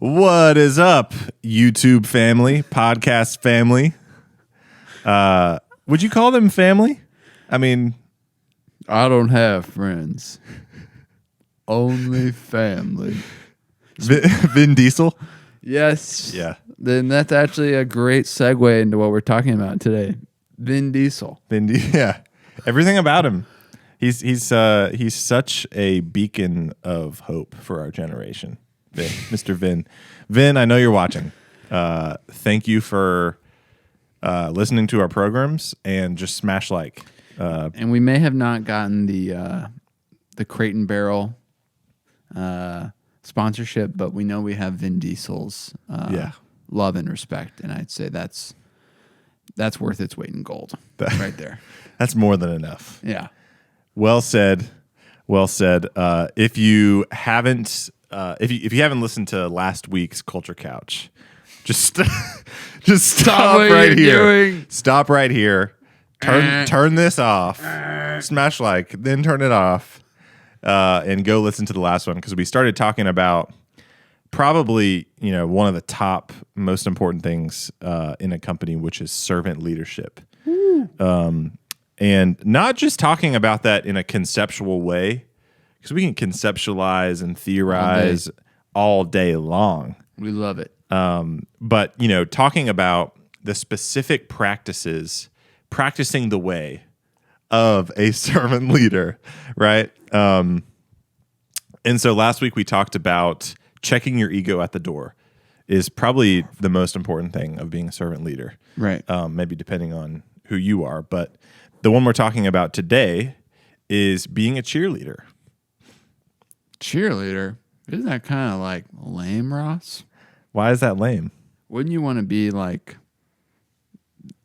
What is up, YouTube family, podcast family? Would you call them family? I mean, I don't have friends. Only family. Vin Diesel? Yes. Yeah. Then that's actually a great segue into what we're talking about today. Vin Diesel. Yeah. Everything about him. He's such a beacon of hope for our generation. Vin, Mr. Vin. Vin, I know you're watching. Thank you for listening to our programs and just smash like. And we may have not gotten the Crate and Barrel sponsorship, but we know we have Vin Diesel's love and respect, and I'd say that's worth its weight in gold right there. That's more than enough. Yeah. Well said. Well said. If you haven't listened to last week's Culture Couch, just stop right here. Stop right here. Turn this off. Smash like, then turn it off, and go listen to the last one because we started talking about probably one of the top most important things in a company, which is servant leadership. And not just talking about that in a conceptual way, because we can conceptualize and theorize all day long. We love it. But, talking about the specific practicing the way of a servant leader, right? And so last week we talked about checking your ego at the door is probably the most important thing of being a servant leader. Right. Maybe depending on who you are. But the one we're talking about today is being a cheerleader. Cheerleader? Isn't that kind of like lame, Ross? Why is that lame? Wouldn't you want to be like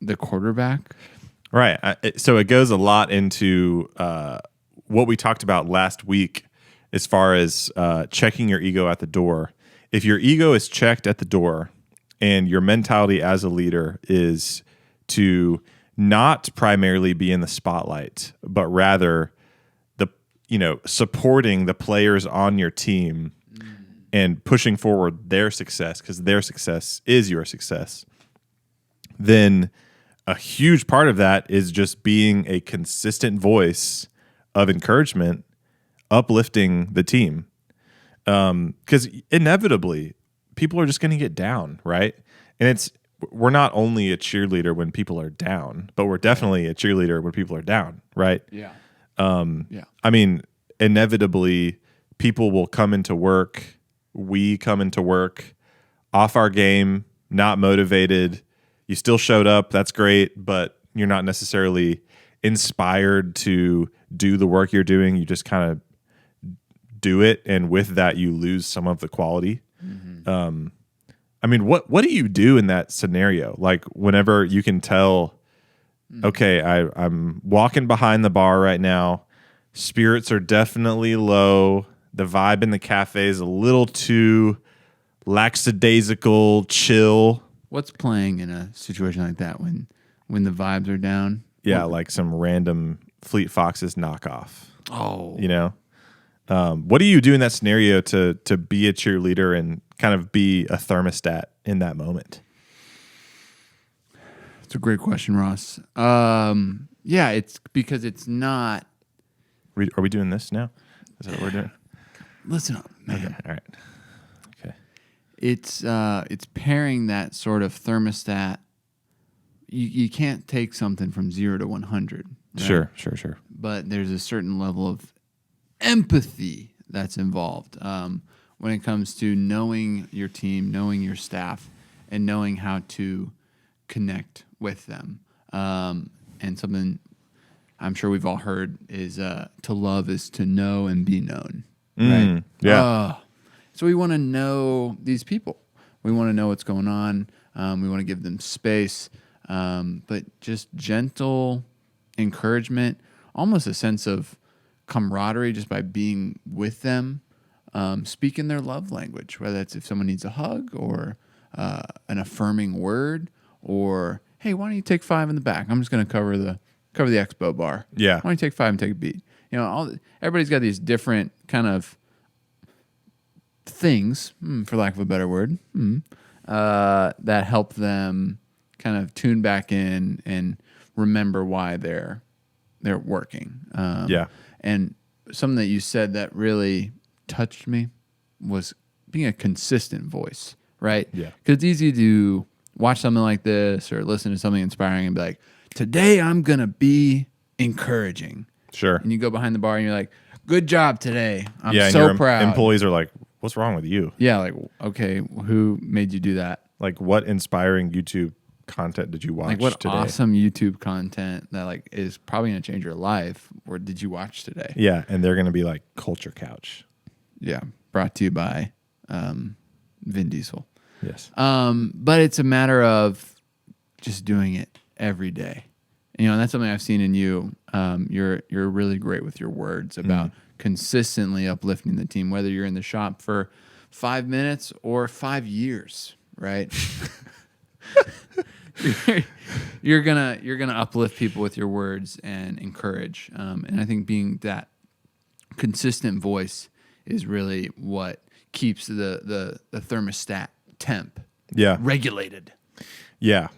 the quarterback? Right. So it goes a lot into what we talked about last week as far as checking your ego at the door. If your ego is checked at the door and your mentality as a leader is to not primarily be in the spotlight, but rather supporting the players on your team and pushing forward their success because their success is your success, then a huge part of that is just being a consistent voice of encouragement, uplifting the team. Because inevitably, people are just going to get down, right? And we're not only a cheerleader when people are down, but we're definitely a cheerleader when people are down, right? Yeah. I mean, inevitably, people will come into work. We come into work off our game, not motivated. You still showed up. That's great, but you're not necessarily inspired to do the work you're doing. You just kind of do it, and with that, you lose some of the quality. Mm-hmm. I mean, what do you do in that scenario? Like whenever you can tell, okay, I'm walking behind the bar right now. Spirits are definitely low. The vibe in the cafe is a little too lackadaisical, chill. What's playing in a situation like that when the vibes are down? Yeah, like some random Fleet Foxes knockoff. Oh. What do you do in that scenario to be a cheerleader and kind of be a thermostat in that moment? It's a great question, Ross. Yeah, it's because it's not. Are we doing this now? Is that what we're doing? Listen up, man. Okay, all right. Okay. It's pairing that sort of thermostat. You can't take something from 0 to 100. Right? Sure. But there's a certain level of empathy that's involved when it comes to knowing your team, knowing your staff, and knowing how to connect with them. And something I'm sure we've all heard is to love is to know and be known. Right? Yeah. So we want to know these people. We want to know what's going on. We want to give them space. But just gentle encouragement, almost a sense of camaraderie just by being with them, speaking their love language, whether that's if someone needs a hug or an affirming word or, hey, why don't you take 5 in the back? I'm just going to cover the expo bar. Yeah. Why don't you take 5 and take a beat? Everybody's got these different kind of things, for lack of a better word, that help them kind of tune back in and remember why they're working. And something that you said that really touched me was being a consistent voice, right? Yeah. Because it's easy to watch something like this or listen to something inspiring and be like, today I'm going to be encouraging. Sure. And you go behind the bar and you're like, good job today. I'm and so your proud. employees are like, what's wrong with you? Yeah, like, okay, who made you do that? Like, what inspiring YouTube content did you watch Like, what today? awesome YouTube content that like is probably going to change your life, or did you watch today? Yeah, and they're going to be like Culture Couch. Yeah, brought to you by Vin Diesel. Yes. But it's a matter of just doing it every day. You know, and that's something I've seen in you. You're really great with your words about consistently uplifting the team, whether you're in the shop for 5 minutes or 5 years, right? you're gonna uplift people with your words and encourage. And I think being that consistent voice is really what keeps the thermostat temp regulated. Yeah.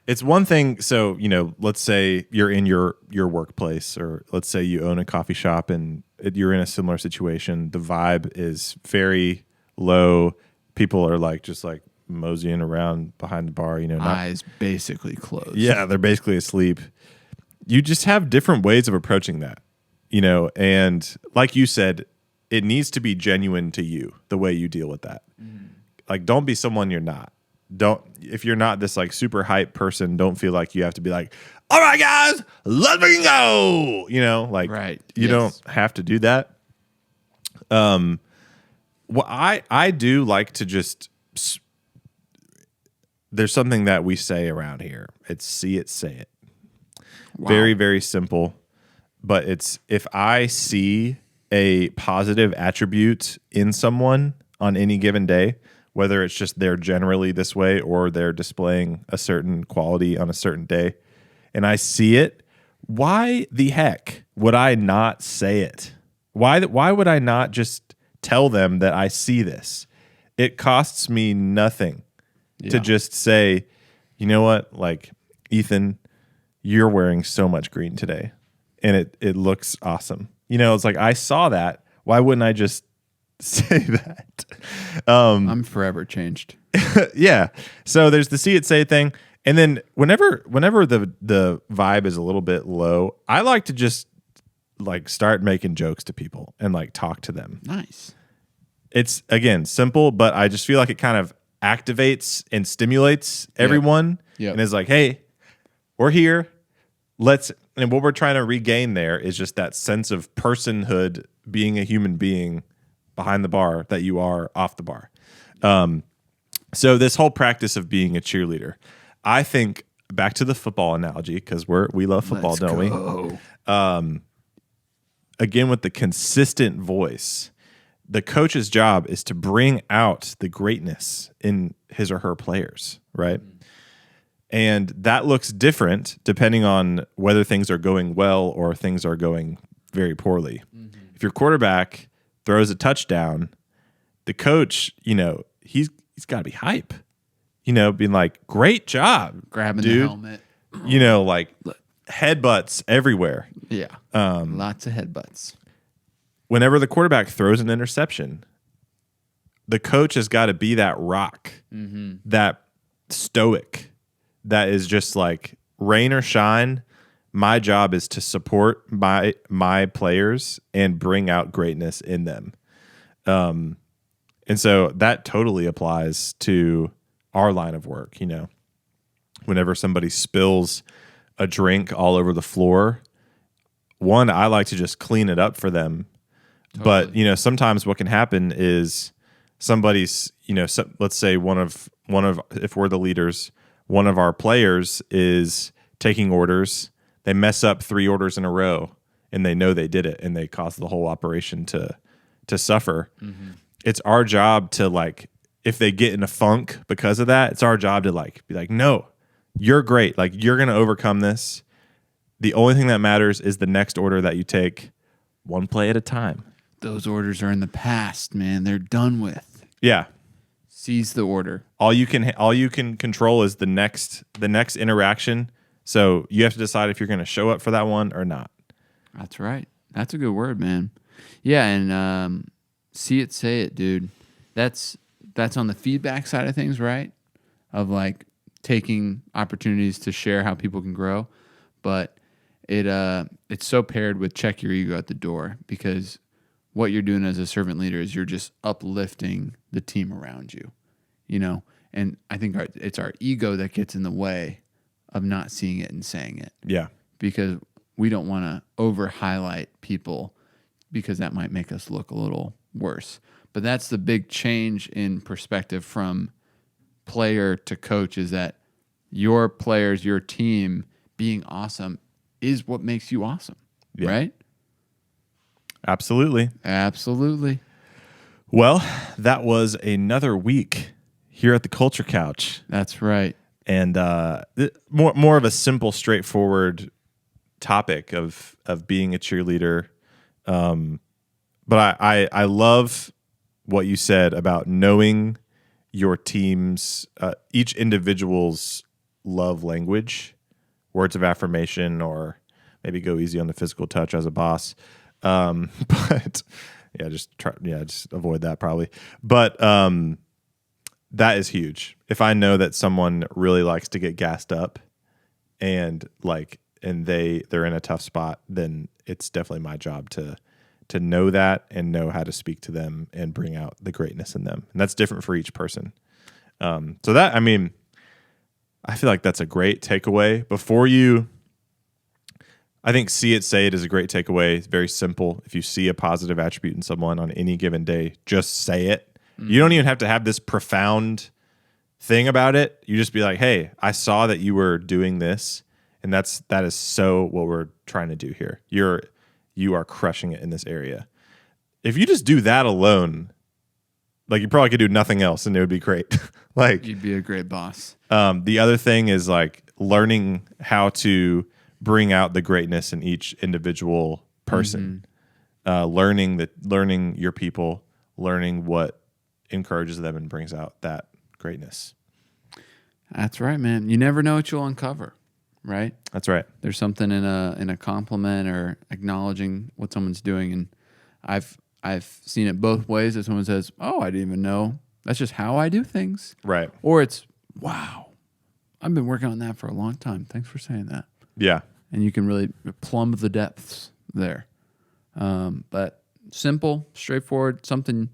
It's one thing. So, you know, let's say you're in your workplace, or let's say you own a coffee shop and you're in a similar situation. The vibe is very low. People are like just like moseying around behind the bar, you know, eyes basically closed. Yeah, they're basically asleep. You just have different ways of approaching that, you know, and like you said, it needs to be genuine to you, the way you deal with that. Like, don't be someone you're not. If you're not this like super hype person, don't feel like you have to be like, all right, guys, let's fucking go. You know, like, you don't have to do that. Well, I do like to just, there's something that we say around here. It's see it, say it. Wow. Very, very simple. But it's, if I see a positive attribute in someone on any given day, whether it's just they're generally this way or they're displaying a certain quality on a certain day, and I see it, why the heck would I not say it? Why would I not just tell them that I see this? It costs me nothing to just say, you know what, like, Ethan, you're wearing so much green today, and it looks awesome. You know, it's like, I saw that. Why wouldn't I just say that? I'm forever changed. Yeah. So there's the see it, say it thing. And then whenever the vibe is a little bit low, I like to just like start making jokes to people and like talk to them. Nice. It's, again, simple, but I just feel like it kind of activates and stimulates everyone. And is like, hey, we're here. And what we're trying to regain there is just that sense of personhood, being a human being behind the bar that you are off the bar. So this whole practice of being a cheerleader, I think, back to the football analogy, because we love football, don't we? Again, with the consistent voice, the coach's job is to bring out the greatness in his or her players, right? And that looks different depending on whether things are going well or things are going very poorly. If your quarterback throws a touchdown, the coach, you know, he's got to be hype. You know, being like, great job, grabbing dude. The helmet. You know, like headbutts everywhere. Yeah. Lots of headbutts. Whenever the quarterback throws an interception, the coach has got to be that rock, that stoic, that is just like, rain or shine, my job is to support my players and bring out greatness in them. And so that totally applies to our line of work. You know, whenever somebody spills a drink all over the floor, one, I like to just clean it up for them. Totally. But, you know, sometimes what can happen is somebody's, you know, let's say one of if we're the leaders, one of our players is taking orders. They mess up 3 orders in a row, and they know they did it, and they cause the whole operation to suffer. It's our job to, like, if they get in a funk because of that, it's our job to like be like, no, you're great. Like, you're going to overcome this. The only thing that matters is the next order that you take, one play at a time. those orders are in the past, man. They're done with. Yeah. Seize the order. All you can control is the next interaction. So you have to decide if you're going to show up for that one or not. That's right. That's a good word, man. Yeah, and see it, say it, dude. That's on the feedback side of things, right? Of like taking opportunities to share how people can grow, but it's so paired with check your ego at the door, because what you're doing as a servant leader is you're just uplifting the team around you, you know? And I think it's our ego that gets in the way of not seeing it and saying it. Yeah. Because we don't want to over highlight people, because that might make us look a little worse. But that's the big change in perspective from player to coach, is that your players, your team being awesome is what makes you awesome, right? Absolutely. Absolutely. Well, that was another week here at the Culture Couch. That's right. And more of a simple, straightforward topic of being a cheerleader. But I love what you said about knowing your team's, each individual's love language, words of affirmation, or maybe go easy on the physical touch as a boss. But just avoid that probably. But that is huge. If I know that someone really likes to get gassed up and they're in a tough spot, then it's definitely my job to know that and know how to speak to them and bring out the greatness in them. And that's different for each person. I feel like that's a great takeaway. I think see it, say it is a great takeaway. It's very simple. If you see a positive attribute in someone on any given day, just say it. You don't even have to have this profound thing about it. You just be like, hey, I saw that you were doing this, and that is so what we're trying to do here. You are crushing it in this area. If you just do that alone, like, you probably could do nothing else and it would be great. Like, you'd be a great boss. The other thing is like learning how to bring out the greatness in each individual person. Learning your people, learning what encourages them and brings out that greatness. That's right, man. You never know what you'll uncover, right? That's right. There's something in a compliment or acknowledging what someone's doing, and I've seen it both ways. That someone says, "Oh, I didn't even know. That's just how I do things." Right. Or it's, "Wow, I've been working on that for a long time. Thanks for saying that." Yeah. And you can really plumb the depths there. But simple, straightforward, something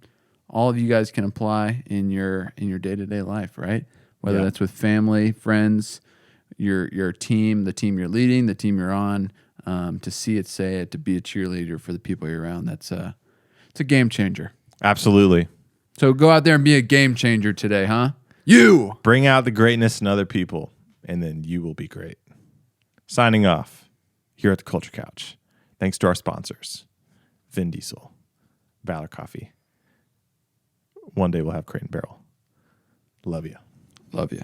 all of you guys can apply in your day-to-day life, right? Whether that's with family, friends, your team, the team you're leading, the team you're on, to see it, say it, to be a cheerleader for the people you're around. It's a game changer. Absolutely. So go out there and be a game changer today, huh? You bring out the greatness in other people, and then you will be great. Signing off here at the Culture Couch. Thanks to our sponsors, Vin Diesel, Valor Coffee. One day we'll have Crate and Barrel. Love you. Love you.